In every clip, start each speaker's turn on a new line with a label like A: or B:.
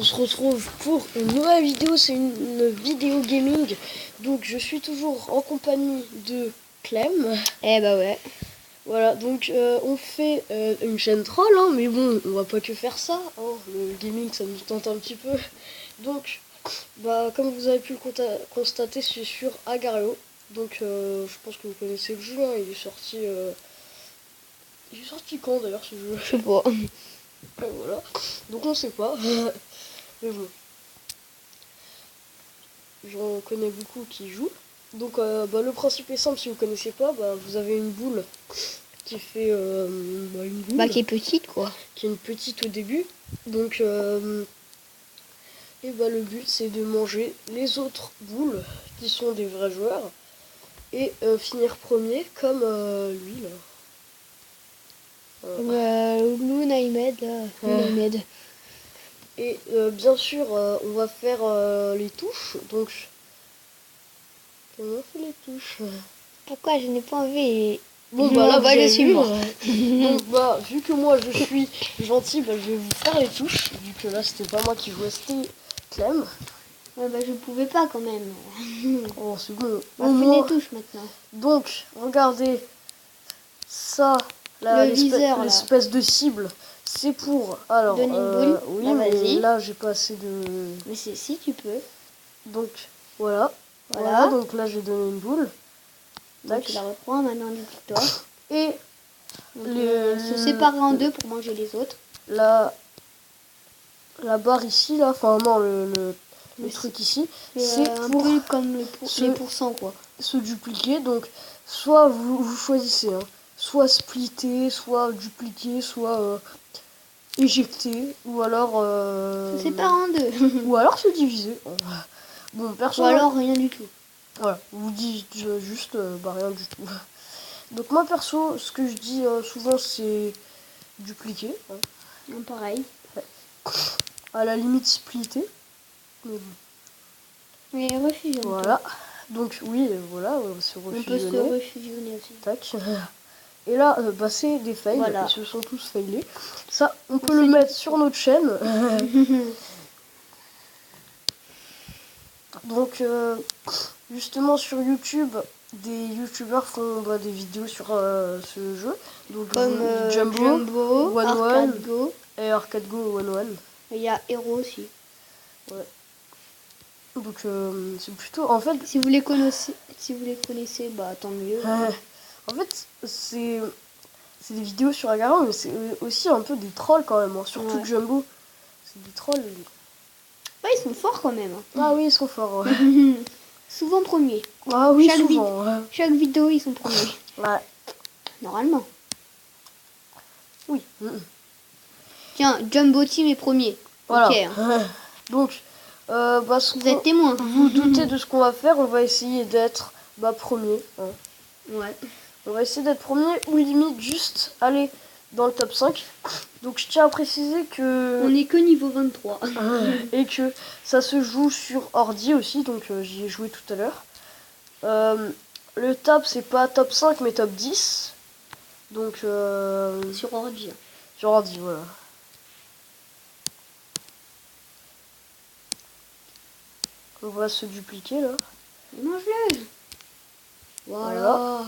A: On se retrouve pour une nouvelle vidéo, c'est une vidéo gaming. Donc je suis toujours en compagnie de Clem.
B: Eh bah ouais.
A: Voilà, donc on fait une chaîne troll, hein, mais bon, on va pas que faire ça. Hein, le gaming, ça nous tente un petit peu. Donc, bah, comme vous avez pu le constater, c'est sur Agario. Donc je pense que vous connaissez le jeu, hein, il est sorti... Il est sorti quand d'ailleurs ce jeu?
B: Je sais pas.
A: Voilà, donc on sait pas. Mais bon. J'en connais beaucoup qui jouent. Donc le principe est simple, si vous connaissez pas, vous avez une boule qui fait une boule.
B: Qui est petite quoi.
A: Qui est une petite au début. Donc le but c'est de manger les autres boules qui sont des vrais joueurs et finir premier comme lui là.
B: Lunaimed.
A: Et bien sûr on va faire les touches. Donc comment on fait les touches?
B: Pourquoi je n'ai pas envie?
A: Bon là
B: je suis mort.
A: Donc vu que moi je suis gentil, je vais vous faire les touches. Vu que là c'était pas moi qui jouais, c'était Clem.
B: Ouais, je pouvais pas quand même.
A: Oh c'est bon.
B: On fait les touches maintenant.
A: Donc regardez ça, l'espèce de cible. C'est pour
B: donner une boule.
A: Oui mais là j'ai pas assez de.
B: Mais si tu peux.
A: Donc voilà. Donc là j'ai donné une boule.
B: Donc tu la reprends maintenant du toi.
A: Et
B: se séparer en deux pour manger les autres.
A: La barre ici là, enfin non le truc ici, c'est
B: un peu comme les pourcents quoi.
A: Se dupliquer, donc soit vous choisissez, hein, soit splitter, soit dupliquer, soit éjecter, ou alors
B: se séparer en deux.
A: Ou alors se diviser. Bon perso.
B: Ou alors rien du tout.
A: Voilà, vous dites juste rien du tout. Donc moi perso, ce que je dis souvent c'est dupliquer. Hein.
B: Pareil.
A: Ouais. À la limite splitter. Mais bon.
B: Mais refusionner.
A: Voilà. Donc oui, voilà, on se refusionner.
B: On peut se refusionner aussi.
A: Tac. Et là, c'est des fails.
B: Voilà.
A: Ils se sont tous failés. Ça, on peut le mettre sur notre chaîne. Donc, justement sur YouTube, des youtubeurs font des vidéos sur ce jeu. Donc,
B: comme
A: Jumbo,
B: Arcade Go.
A: Et Arcade Go 1-1.
B: Et il y a Hero aussi.
A: Ouais. Donc c'est plutôt en fait
B: si vous les connaissez tant mieux.
A: En fait c'est des vidéos sur Agario, mais c'est aussi un peu des trolls quand même, hein. Surtout Jumbo, c'est des trolls.
B: Ouais, ils sont forts quand même.
A: Ah oui, ils sont forts. Ouais.
B: Souvent premiers.
A: Ah oui, souvent.
B: Chaque vidéo ils sont premiers.
A: Ouais.
B: Normalement.
A: Oui.
B: Tiens, Jumbo Team est premier.
A: Voilà.
B: Okay, hein.
A: Donc
B: vous êtes témoin.
A: Vous doutez de ce qu'on va faire. On va essayer d'être premier. Hein.
B: Ouais.
A: On va essayer d'être premier ou limite juste aller dans le top 5. Donc je tiens à préciser que...
B: On n'est que niveau 23.
A: Et que ça se joue sur ordi aussi. Donc j'y ai joué tout à l'heure. Le top c'est pas top 5 mais top 10. Donc...
B: sur ordi.
A: Sur ordi, voilà. On va se dupliquer là.
B: Mange-le. Voilà,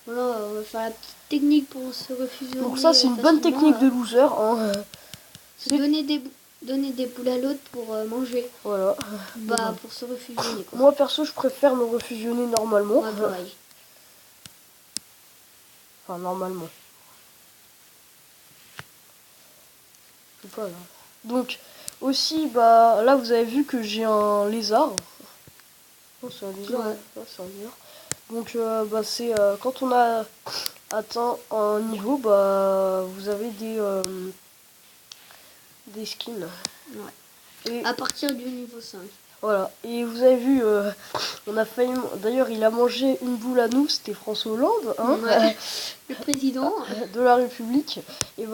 B: on va faire la petite technique pour se refusionner.
A: Donc ça c'est une bonne technique de loser. Hein.
B: C'est donner des boules à l'autre pour manger.
A: Voilà.
B: Pour se refusionner quoi.
A: Moi perso je préfère me refusionner normalement.
B: Ouais, pareil.
A: Enfin normalement. Je sais pas là. Donc aussi là vous avez vu que j'ai un lézard. Oh, c'est un lézard. Ouais. C'est un lézard. Donc c'est quand on a atteint un niveau, vous avez des skins.
B: Ouais. Et à partir du niveau 5.
A: Voilà. Et vous avez vu, on a failli. D'ailleurs, il a mangé une boule à nous. C'était François Hollande, hein,
B: ouais. Le président
A: de la République. Et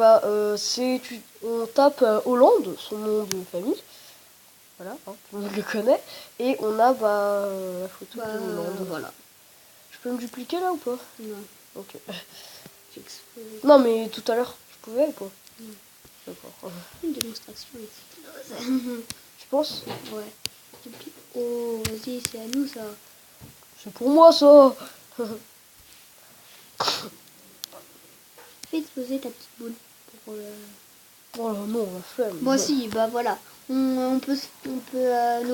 A: on tape Hollande, son nom de famille. Voilà, hein, tout le monde le connaît. Et on a la photo de Hollande.
B: Voilà.
A: Je peux me dupliquer là ou pas?
B: Non.
A: Ok. Non mais tout à l'heure, je pouvais ou pas? D'accord.
B: Une démonstration ici.
A: Je pense.
B: Ouais. Oh, vas-y, c'est à nous ça.
A: C'est pour moi ça.
B: Fais exploser ta petite boule. Pour le...
A: Oh là, non, la flemme.
B: Bon, si, bah voilà. Nos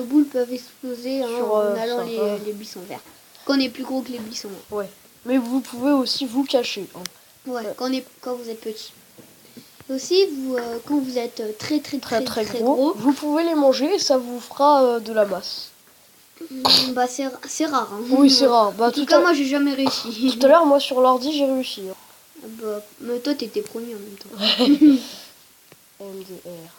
B: boules peuvent exploser en allant les buissons verts. Quand on est plus gros que les buissons.
A: Ouais. Mais vous pouvez aussi vous cacher. Hein.
B: Ouais, quand vous êtes petit. Aussi, quand vous êtes très gros,
A: vous pouvez les manger et ça vous fera de la masse.
B: Bah c'est rare. Hein.
A: Oui, c'est rare. Bah,
B: en tout cas, moi j'ai jamais réussi.
A: Tout à l'heure, moi sur l'ordi, j'ai réussi. Hein.
B: Bah, mais toi, t'étais premier en même temps.
A: MDR.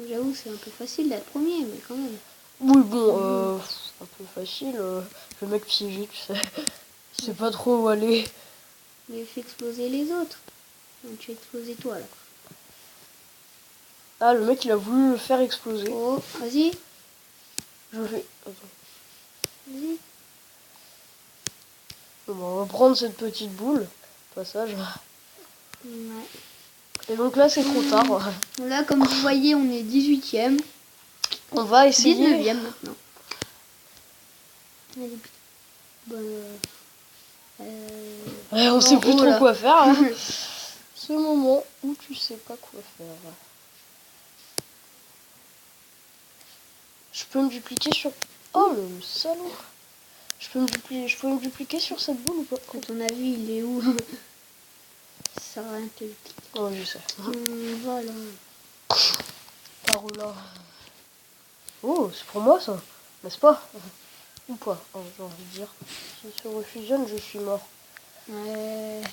B: J'avoue, c'est un peu facile d'être premier, mais quand même.
A: Oui, bon, c'est un peu facile. Le mec piégé, tu sais. Il sait pas trop où aller.
B: Mais fais exploser les autres. Donc, tu as explosé toi, là.
A: Ah, le mec, il a voulu le faire exploser.
B: Oh, vas-y.
A: Je vais... Attends.
B: Vas-y.
A: Bon, bah, on va prendre cette petite boule. Passage.
B: Ouais.
A: Et donc là, c'est trop tard.
B: Là, comme vous voyez, on est 18e.
A: On va essayer...
B: 19e maintenant. Allez. Bon,
A: on sait plus trop
B: là.
A: quoi faire. Hein. Ce moment où tu sais pas quoi faire. Je peux me dupliquer sur... Oh, le salaud. Je peux me dupliquer sur cette boule ou pas?
B: À ton avis, il est où? Ça sert à rien que tu
A: Oh, je sais.
B: voilà.
A: Par là. Oh, c'est pour moi ça, n'est-ce pas? Ou pas? Oh, j'ai envie de dire. S'il se refusionne, je suis mort.
B: Je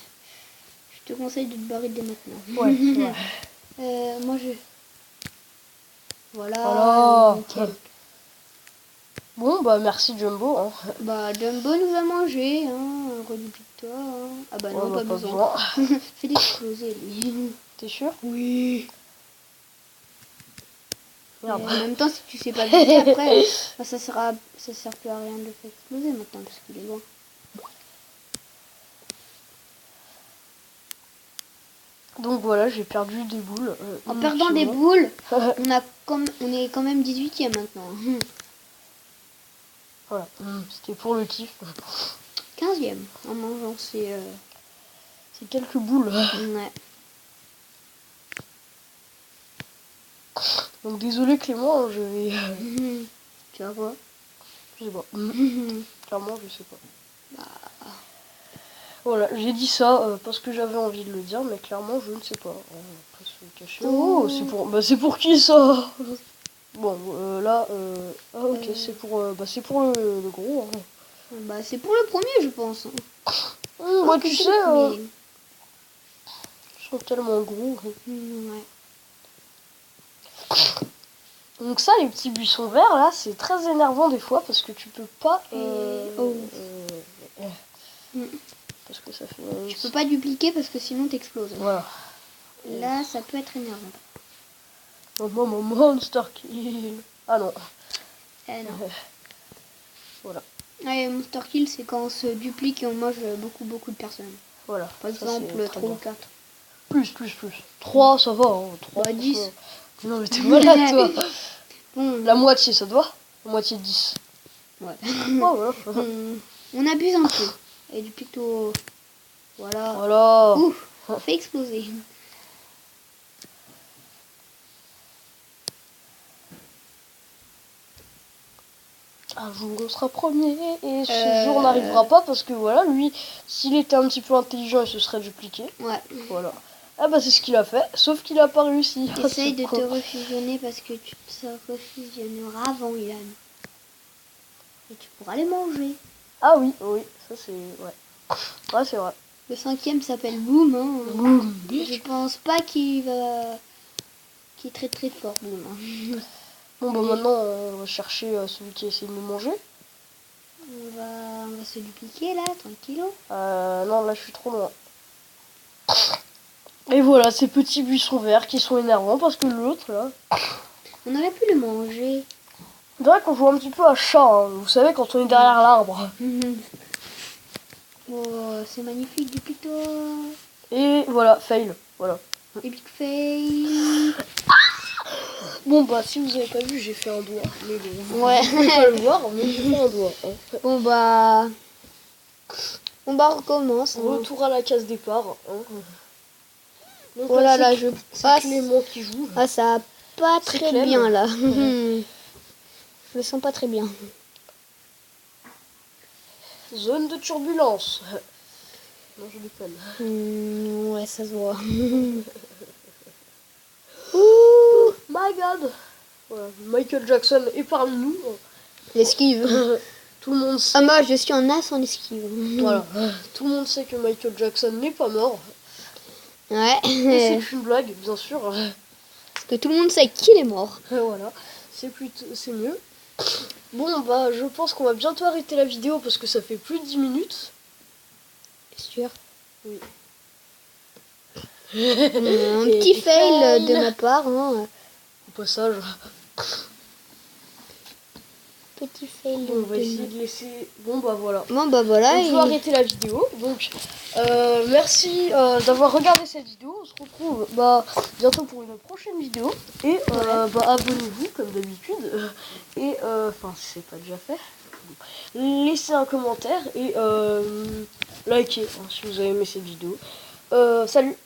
B: te conseille de te barrer dès maintenant.
A: Ouais, ouais.
B: Moi je... Voilà.
A: Voilà. Bon, bah merci Jumbo. Hein.
B: Bah Jumbo nous a mangé, hein. Reduplicte-toi. Hein. Ah bah non,
A: Ouais,
B: pas besoin. Fais-les exploser lui.
A: T'es sûr?
B: Oui.
A: Merde.
B: En même temps, si tu sais pas vite après, bah, ça sert plus à rien de le faire exploser maintenant parce qu'il est loin.
A: Donc voilà, j'ai perdu des boules.
B: En perdant des boules, on est quand même 18e maintenant.
A: Voilà, c'était pour le kiff.
B: 15e en mangeant ces...
A: C'est quelques boules.
B: Ouais.
A: Donc désolé Clément, je vais...
B: Tu vas voir.
A: Je sais pas. Clairement, je sais pas. Voilà, j'ai dit ça parce que j'avais envie de le dire, mais clairement, je ne sais pas. On peut se cacher. Oh, c'est pour qui ça? Bon, là, ah ok, c'est pour le gros. Hein.
B: Bah c'est pour le premier, je pense.
A: Moi, tu sais, ils sont tellement gros.
B: Ouais.
A: Donc ça, les petits buissons verts, là, c'est très énervant des fois parce que tu peux pas... Parce que ça fait...
B: Tu peux pas dupliquer parce que sinon t'exploses.
A: Voilà.
B: Là, ça peut être énervant.
A: Mon monster kill. Ah non.
B: Non.
A: Voilà.
B: Ouais, Monster Kill, c'est quand on se duplique et on mange beaucoup de personnes.
A: Voilà.
B: Par exemple, 3 ou 4.
A: Plus. 3, ça va. Hein. 3,
B: bah, 10.
A: Non, mais t'es malade, toi.
B: Bon,
A: la moitié, ça te va? La moitié de 10.
B: Ouais.
A: Oh, voilà.
B: On abuse un peu. Et du plutôt... Voilà. Ouf, on fait exploser.
A: Un jour on sera premier et ce jour n'arrivera pas parce que voilà, lui, s'il était un petit peu intelligent, il se serait dupliqué.
B: Ouais.
A: Voilà. Ah bah c'est ce qu'il a fait, sauf qu'il a pas réussi.
B: Essaye de te refusionner parce que tu te refusionneras avant Ilan. Et tu pourras les manger.
A: Ah oui, ça c'est... Ouais. Ouais, c'est vrai.
B: Le 5e s'appelle Boom. Hein.
A: Boom.
B: Je pense pas qu'il est très fort, Boom. Hein.
A: Bon bah maintenant on va chercher celui qui essaie de nous manger.
B: On va se dupliquer là, tranquillo.
A: Non, là je suis trop loin. Et voilà, ces petits buissons verts qui sont énervants parce que l'autre là...
B: On aurait pu le manger.
A: C'est vrai qu'on joue un petit peu à chat, hein. Vous savez, quand on est derrière l'arbre.
B: Oh, c'est magnifique, duplique-toi.
A: Et voilà, fail. Voilà.
B: Epic fail.
A: Bon bah si vous avez pas vu, j'ai fait un doigt. Mais bon,
B: Ouais.
A: vous pouvez pas le voir, mais j'ai fait un doigt. Hein.
B: Bon bah on recommence. Hein.
A: Retour à la case départ. Hein. Donc
B: Oh là là, je
A: c'est
B: passe.
A: Clément qui joue.
B: Ah, ça va pas
A: C'est
B: très
A: Clem.
B: bien là. Je le sens pas très bien.
A: Zone de turbulence. Non, je déconne.
B: Ouais, ça se voit.
A: Ouh, my God. Voilà, Michael Jackson est parmi nous.
B: L'esquive.
A: Tout le monde sait.
B: Ah, moi je suis en as en esquive.
A: Voilà. Tout le monde sait que Michael Jackson n'est pas mort.
B: Ouais.
A: Et c'est une blague, bien sûr.
B: Parce que tout le monde sait qu'il est mort.
A: Voilà. C'est mieux. Bon bah je pense qu'on va bientôt arrêter la vidéo parce que ça fait plus de 10 minutes.
B: C'est sûr.
A: Oui.
B: Un petit fail de ma part. Hein.
A: Au passage.
B: Petit fail
A: Bon, on va essayer de laisser. Bon bah voilà.
B: Bon bah voilà.
A: On peut arrêter la vidéo. Donc merci d'avoir regardé cette vidéo. On se retrouve bientôt pour une prochaine vidéo. Et abonnez-vous comme d'habitude. Et enfin si c'est pas déjà fait. Laissez un commentaire et likez hein, si vous avez aimé cette vidéo. Salut!